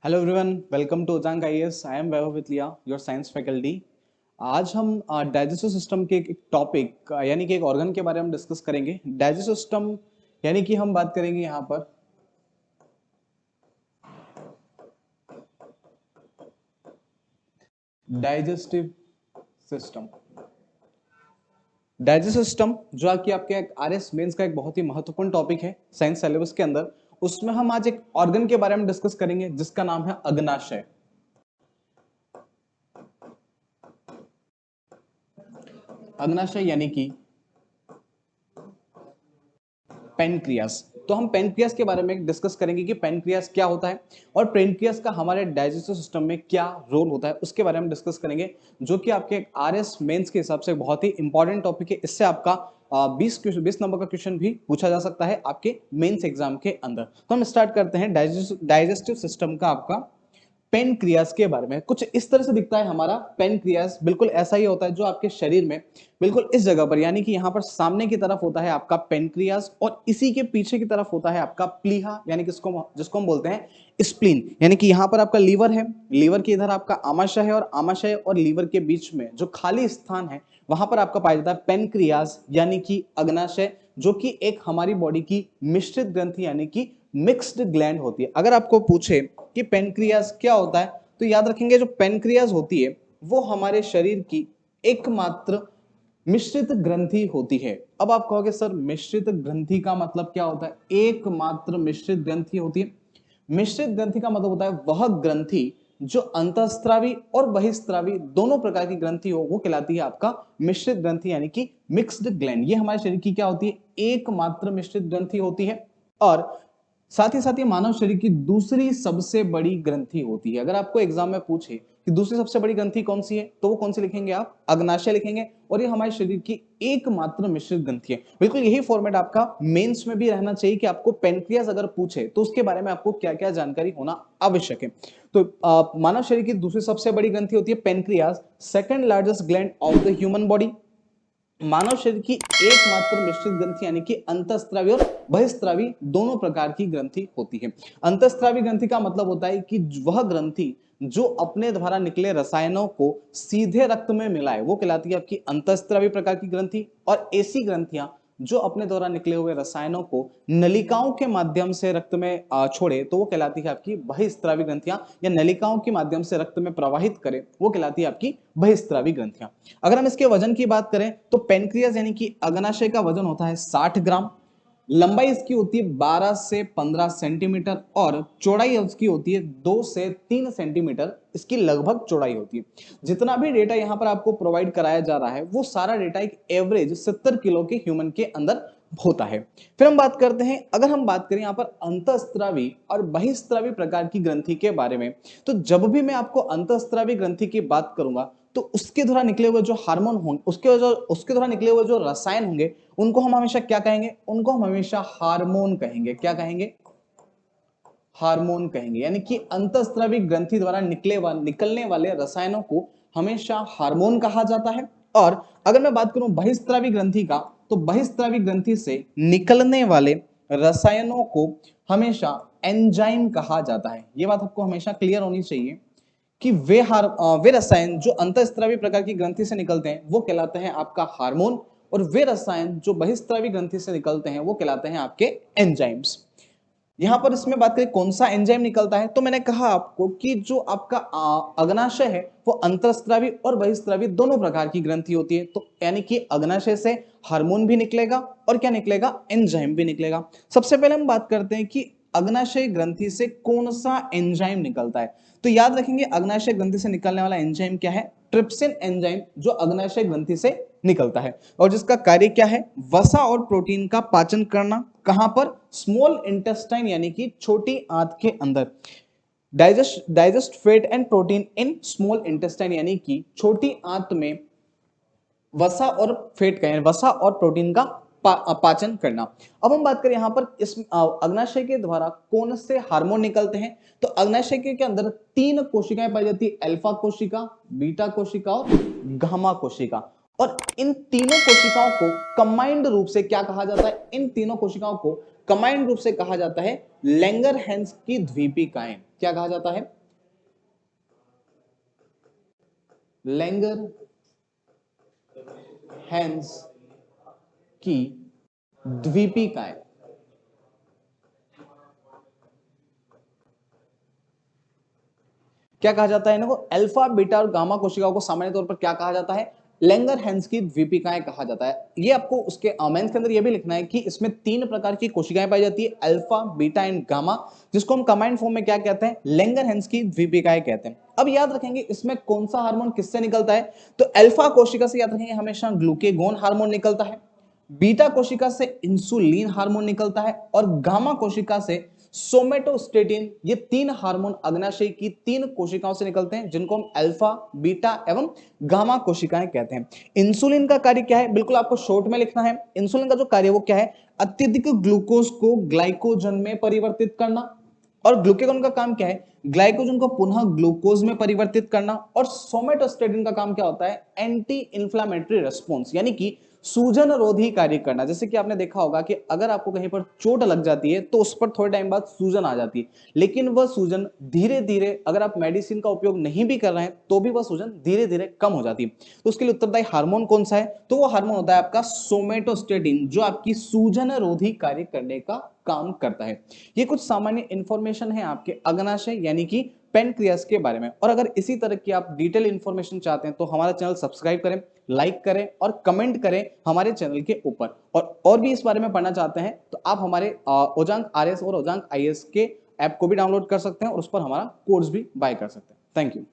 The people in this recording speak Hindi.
Hello everyone, welcome to Ujang IAS. I am Vaibhav Vithaliya, your science faculty. आज हम डाइजेस्टिव सिस्टम के एक टॉपिक यानी कि एक ऑर्गन के बारे में डिस्कस करेंगे। डाइजेस्टिव सिस्टम यानी कि हम बात करेंगे यहाँ पर डाइजेस्टिव सिस्टम। डाइजेस्टिव सिस्टम जो कि आपके आरएस मेंस का एक बहुत ही महत्वपूर्ण टॉपिक है साइंस सिलेबस के अंदर। उसमें हम आज एक ऑर्गन के बारे में डिस्कस करेंगे जिसका नाम है अग्नाशय। अग्नाशय यानी कि पेनक्रियास। तो हम पेनक्रियास के बारे में डिस्कस करेंगे कि पेनक्रियास क्या होता है और पेनक्रियास का हमारे डाइजेस्टिव सिस्टम में क्या रोल होता है, उसके बारे में डिस्कस करेंगे, जो कि आपके आरएस मेंस के हिसाब से बहुत ही इंपॉर्टेंट टॉपिक है। इससे आपका 20 नंबर का क्वेश्चन भी पूछा जा सकता है आपके मेंस एग्जाम के अंदर। तो हम स्टार्ट करते हैं डाइजेस्टिव सिस्टम का आपका पेनक्रियास के बारे में। कुछ इस तरह से दिखता है हमारा पेनक्रियास। बिल्कुल ऐसा ही होता है जो आपके शरीर में बिल्कुल इस जगह पर यानी कि यहाँ पर सामने की तरफ होता है आपका पेनक्रियास और इसी के पीछे की तरफ होता है आपका प्लीहा यानी कि जिसको हम बोलते हैं स्प्लीन। यानी कि यहाँ पर आपका लीवर है, लीवर के इधर आपका आमाशय है और आमाशय और लीवर के बीच में जो खाली स्थान है वहां पर आपका पाया जाता है पेनक्रियास यानी कि अग्नाशय, जो कि एक हमारी बॉडी की मिश्रित ग्रंथि यानी कि मिक्स्ड ग्लैंड होती है। अगर आपको पूछे कि पेनक्रियास क्या होता है तो याद रखेंगे जो पेनक्रियास होती है वो हमारे शरीर की एकमात्र मिश्रित ग्रंथि होती है। अब आप कहोगे सर मिश्रित ग्रंथि का मतलब क्या होता है? एकमात्र मिश्रित ग्रंथि होती है। मिश्रित ग्रंथि का मतलब होता है वह ग्रंथि जो अंतःस्रावी और बहिस्रावी दोनों प्रकार की ग्रंथि हो वो कहलाती है आपका मिश्रित ग्रंथि यानी कि मिक्स्ड ग्लैंड। ये हमारे शरीर की क्या होती है? एकमात्र मिश्रित ग्रंथि होती है और साथ ही साथ ये मानव शरीर की दूसरी सबसे बड़ी ग्रंथि होती है। अगर आपको एग्जाम में पूछे कि दूसरी सबसे बड़ी ग्रंथि कौन सी है तो वो कौन सी लिखेंगे आप? अग्नाशय लिखेंगे। और ये हमारे शरीर की एकमात्र मिश्रित ग्रंथि है। बिल्कुल यही फॉर्मेट आपका मेंस में भी रहना चाहिए कि आपको पेनक्रियास अगर पूछे तो उसके बारे में आपको क्या क्या जानकारी होना आवश्यक है। तो मानव शरीर की दूसरी सबसे बड़ी ग्रंथि होती है pancreas, second largest gland of the human body. मानव शरीर की एकमात्र मिश्रित ग्रंथि यानी कि अंतःस्रावी और बहिस्रावी दोनों प्रकार की ग्रंथि होती है। अंतःस्रावी ग्रंथि का मतलब होता है कि वह ग्रंथि जो अपने द्वारा निकले रसायनों को सीधे रक्त में मिलाए वो कहलाती है आपकी अंतःस्रावी प्रकार की ग्रंथि। और ऐसी ग्रंथियां जो अपने द्वारा निकले हुए रसायनों को नलिकाओं के माध्यम से रक्त में छोड़े तो वो कहलाती है आपकी बहिस्रावी ग्रंथियां, या नलिकाओं के माध्यम से रक्त में प्रवाहित करे वो कहलाती है आपकी बहिस्रावी ग्रंथियां। अगर हम इसके वजन की बात करें तो पेनक्रियास यानी कि अग्नाशय का वजन होता है 60 ग्राम, लंबाई इसकी होती है 12 से 15 सेंटीमीटर और चौड़ाई उसकी होती है 2 से 3 सेंटीमीटर इसकी लगभग चौड़ाई होती है। जितना भी डेटा यहाँ पर आपको प्रोवाइड कराया जा रहा है वो सारा डेटा एक एवरेज 70 किलो के ह्यूमन के अंदर होता है। फिर हम बात करते हैं, अगर हम बात करें यहाँ पर अंतःस्रावी और बहिस्रावी प्रकार की ग्रंथि के बारे में, तो जब भी मैं आपको अंतःस्रावी ग्रंथि की बात करूंगा तो उसके द्वारा निकले हुए जो हार्मोन होंगे, उसके द्वारा निकले हुए जो रसायन होंगे उनको हम हमेशा क्या कहेंगे? उनको हम हमेशा हार्मोन कहेंगे। क्या कहेंगे? हार्मोन कहेंगे। यानी कि अंतःस्रावी ग्रंथि द्वारा निकलने वाले रसायनों को हमेशा हार्मोन कहा जाता है। और अगर मैं बात करूं बहिस्रावी ग्रंथि का, तो बहिस्रावी ग्रंथि से निकलने वाले रसायनों को हमेशा एंजाइम कहा जाता है। यह बात आपको हमेशा क्लियर होनी चाहिए कि वे रसायन जो अंतःस्रावी प्रकार की ग्रंथि से निकलते हैं वो कहलाते हैं आपका हार्मोन, और वे रसायन जो बहिस्रावी ग्रंथि से निकलते हैं वो कहलाते हैं आपके एंजाइम्स। यहां पर इसमें बात करें कौन सा एंजाइम निकलता है, तो मैंने कहा आपको कि जो आपका अग्नाशय है वो अंतःस्रावी और बहिस्रावी दोनों प्रकार की ग्रंथि होती है। तो यानी कि अग्नाशय से हार्मोन भी निकलेगा और क्या निकलेगा? एंजाइम भी निकलेगा। सबसे पहले हम बात करते हैं कि अग्नाशय ग्रंथि से कौन सा एंजाइम निकलता है। तो याद रखेंगे अग्नाशय ग्रंथि से निकलने वाला एंजाइम क्या है? ट्रिप्सिन एंजाइम, जो अग्नाशय ग्रंथि से निकलता है और जिसका कार्य क्या है? वसा और प्रोटीन का पाचन करना। कहां पर? स्मॉल इंटेस्टाइन यानी कि छोटी आंत के अंदर। Digest fat and protein in small intestine यानी कि छोटी आंत में वसा और फैट का, वसा और प्रोटीन का पाचन करना। अब हम बात करें यहां पर इस अग्नाशय के द्वारा कौन से हार्मोन निकलते हैं, तो अग्नाशय के अंदर 3 कोशिकाएं पाई जाती है, अल्फा कोशिका, बीटा कोशिका और गामा कोशिका। और इन तीनों कोशिकाओं को कंबाइंड रूप से क्या कहा जाता है? इन तीनों कोशिकाओं को कंबाइंड रूप से कहा जाता है लैंगरहैंस की द्वीपिकाएं। क्या कहा जाता है? लैंगर हैंस की द्वीपिकाएं। क्या कहा जाता है इनको? अल्फा बीटा और गामा कोशिकाओं को सामान्य तौर पर क्या कहा जाता है? लैंगरहैंस की द्वीपिकाएं कहा जाता है। ये आपको उसके मेंस के अंदर ये भी लिखना है कि इसमें 3 प्रकार की कोशिकाएं पाई जाती है, अल्फा बीटा एंड गामा, जिसको हम कंबाइंड फॉर्म में क्या कहते हैं? लैंगरहैंस की द्वीपिकाएं कहते हैं। अब याद रखेंगे इसमें कौन सा हार्मोन किससे निकलता है, तो अल्फा कोशिका से याद रखेंगे हमेशा ग्लूकेगोन हार्मोन निकलता है, बीटा कोशिका से इंसुलिन हार्मोन निकलता है और गामा कोशिका से सोमेटोस्टेटिन। ये 3 हार्मोन अग्नाशय की 3 कोशिकाओं से निकलते हैं, जिनको हम अल्फा बीटा एवं गामा कोशिकाएं कहते हैं। इंसुलिन का कार्य क्या है, बिल्कुल आपको शॉर्ट में लिखना है। इंसुलिन का जो कार्य वो क्या है? अत्यधिक ग्लूकोज को ग्लाइकोजन में परिवर्तित करना। और ग्लूकेगॉन का काम क्या है? ग्लाइकोजन को पुनः ग्लूकोज में परिवर्तित करना। और सोमेटोस्टेटिन का काम क्या होता है? एंटी इंफ्लेमेटरी रेस्पॉन्स, यानी कि सूजन रोधी कार्य करना। जैसे कि आपने देखा होगा कि अगर आपको कहीं पर चोट लग जाती है तो उस पर थोड़े टाइम बाद सूजन आ जाती है, लेकिन वह सूजन धीरे धीरे, अगर आप मेडिसिन का उपयोग नहीं भी कर रहे हैं तो भी वह सूजन धीरे धीरे कम हो जाती है। तो उसके लिए उत्तरदायी हार्मोन कौन सा है? तो वो हार्मोन होता है आपका सोमेटोस्टेटिन, जो आपकी सूजन रोधी कार्य करने का काम करता है। ये कुछ सामान्य इंफॉर्मेशन है आपके अग्नाशय यानी कि पेनक्रियास के बारे में। और अगर इसी तरह की आप डिटेल इंफॉर्मेशन चाहते हैं तो हमारा चैनल सब्सक्राइब करें, लाइक करें और कमेंट करें हमारे चैनल के ऊपर। और भी इस बारे में पढ़ना चाहते हैं तो आप हमारे ओजांग आरएस और ओजांग आईएएस के ऐप को भी डाउनलोड कर सकते हैं और उस पर हमारा कोर्स भी बाय कर सकते हैं। Thank you.